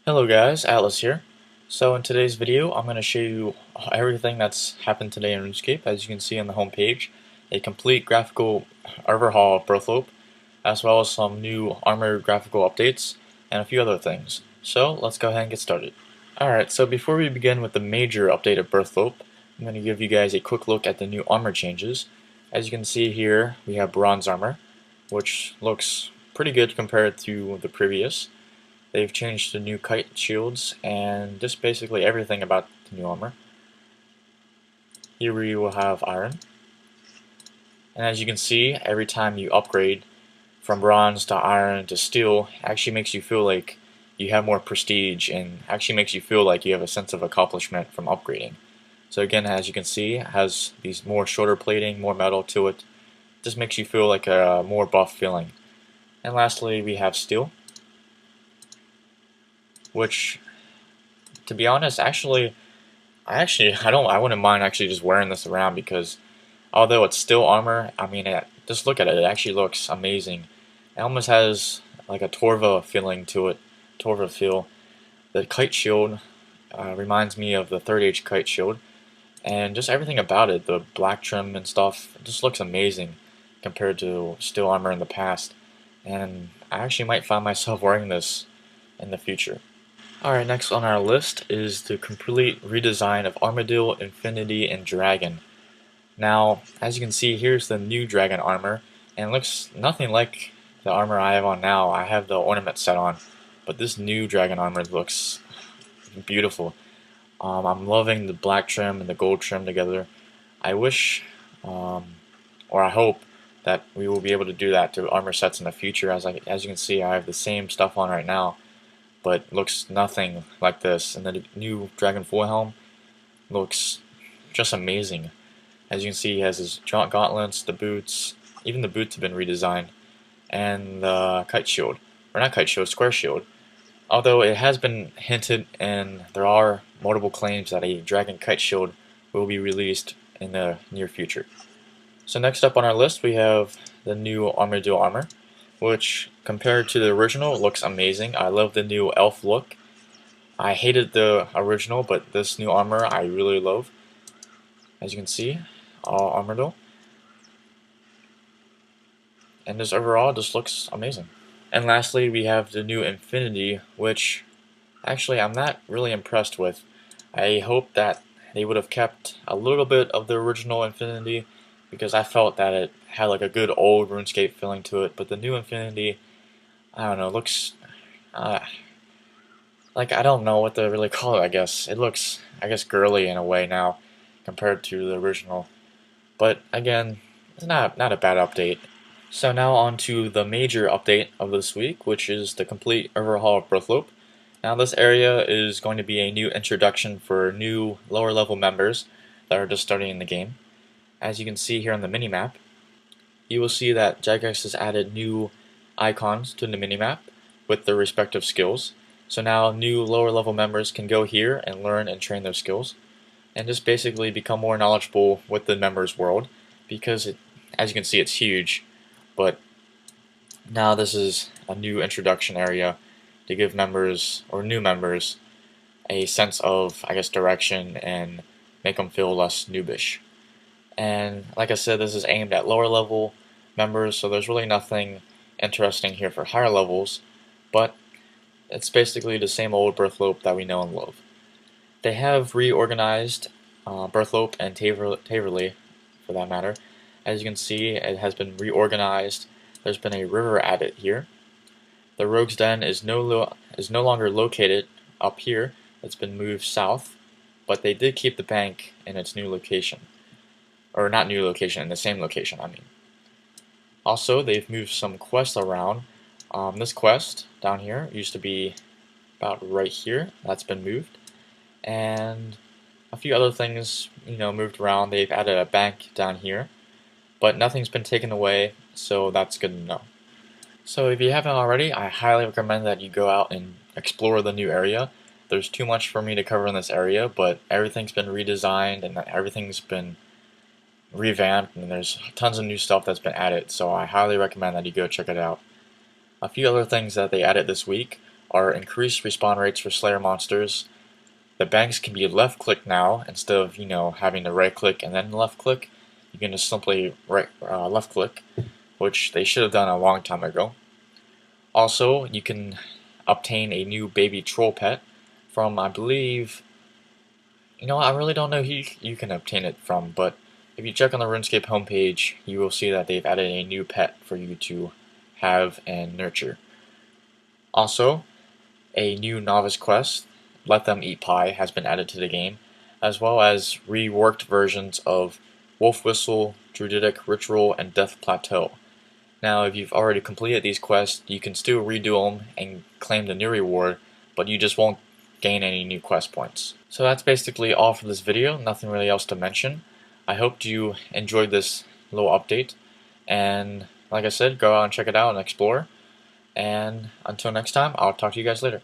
Hello guys, Atlas here. So in today's video, I'm going to show you everything that's happened today in Runescape. As you can see on the home page, a complete graphical overhaul of Burthorpe, as well as some new Armour graphical updates, and a few other things. So let's go ahead and get started. Alright, so before we begin with the major update of Burthorpe, I'm going to give you guys a quick look at the new armor changes. As you can see here, we have bronze armor, which looks pretty good compared to the previous. They've changed the new kite shields and just basically everything about the new armor. Here we will have iron. And as you can see, every time you upgrade from bronze to iron to steel, it actually makes you feel like you have more prestige and actually makes you feel like you have a sense of accomplishment from upgrading. So again, as you can see, it has these more shorter plating, more metal to it. Just makes you feel like a more buff feeling. And lastly, we have steel, which, to be honest, I wouldn't mind actually just wearing this around because although it's still armor, I mean, just look at it. It actually looks amazing. It almost has like a Torva feeling to it, Torva feel. The kite shield reminds me of the third age kite shield, and just everything about it, the black trim and stuff, it just looks amazing compared to steel armor in the past. And I actually might find myself wearing this in the future. Alright, next on our list is the complete redesign of Armadillo, Infinity, and Dragon. Now, as you can see, here's the new Dragon armor, and it looks nothing like the armor I have on now. I have the ornament set on, but this new Dragon armor looks beautiful. I'm loving the black trim and the gold trim together. I wish, or I hope, that we will be able to do that to armor sets in the future. As you can see, I have the same stuff on right now, but looks nothing like this. And the new Dragon Full Helm looks just amazing. As you can see, he has his gauntlets, the boots, even the boots have been redesigned, and the kite shield, or not kite shield, square shield. Although it has been hinted, and there are multiple claims that a dragon kite shield will be released in the near future. So next up on our list, we have the new Duel Armor, which compared to the original looks amazing. I love the new elf look. I hated the original, but this new armor I really love. As you can see, all Armadillo. And this overall just looks amazing. And lastly, we have the new Infinity, which actually I'm not really impressed with. I hope that they would have kept a little bit of the original Infinity, because I felt that it had like a good old RuneScape feeling to it, but the new Infinity, I don't know, looks like, I don't know what to really call it. I guess it looks, girly in a way now compared to the original. But again, it's not a bad update. So now on to the major update of this week, which is the complete overhaul of Burthorpe. Now this area is going to be a new introduction for new lower level members that are just starting in the game. As you can see here on the minimap, you will see that Jagex has added new icons to the minimap with their respective skills. So now new lower level members can go here and learn and train their skills, and just basically become more knowledgeable with the members world, because as you can see, it's huge. But now this is a new introduction area to give members, or new members, a sense of, direction and make them feel less noobish. And like I said, this is aimed at lower level members, so there's really nothing interesting here for higher levels, but it's basically the same old Burthorpe that we know and love. They have reorganized Burthorpe and Taverley, for that matter. As you can see, it has been reorganized. There's been a river added here. The Rogue's Den is no longer located up here. It's been moved south, but they did keep the bank in its new location. Or not new location, in the same location, I mean. Also, they've moved some quests around. This quest down here used to be about right here. That's been moved. And a few other things, moved around. They've added a bank down here, but nothing's been taken away, so that's good to know. So if you haven't already, I highly recommend that you go out and explore the new area. There's too much for me to cover in this area, but everything's been redesigned and everything's been revamped, and there's tons of new stuff that's been added, so I highly recommend that you go check it out. A few other things that they added this week are increased respawn rates for Slayer monsters. The banks can be left click now instead of having to right click and then left click. You can just simply left click, which they should have done a long time ago. Also, you can obtain a new baby troll pet from, I believe, I really don't know who you can obtain it from, but if you check on the RuneScape homepage, you will see that they've added a new pet for you to have and nurture. Also, a new novice quest, Let Them Eat Pie, has been added to the game, as well as reworked versions of Wolf Whistle, Druidic Ritual, and Death Plateau. Now, if you've already completed these quests, you can still redo them and claim the new reward, but you just won't gain any new quest points. So that's basically all for this video, nothing really else to mention. I hope you enjoyed this little update, and like I said, go out and check it out and explore. And until next time, I'll talk to you guys later.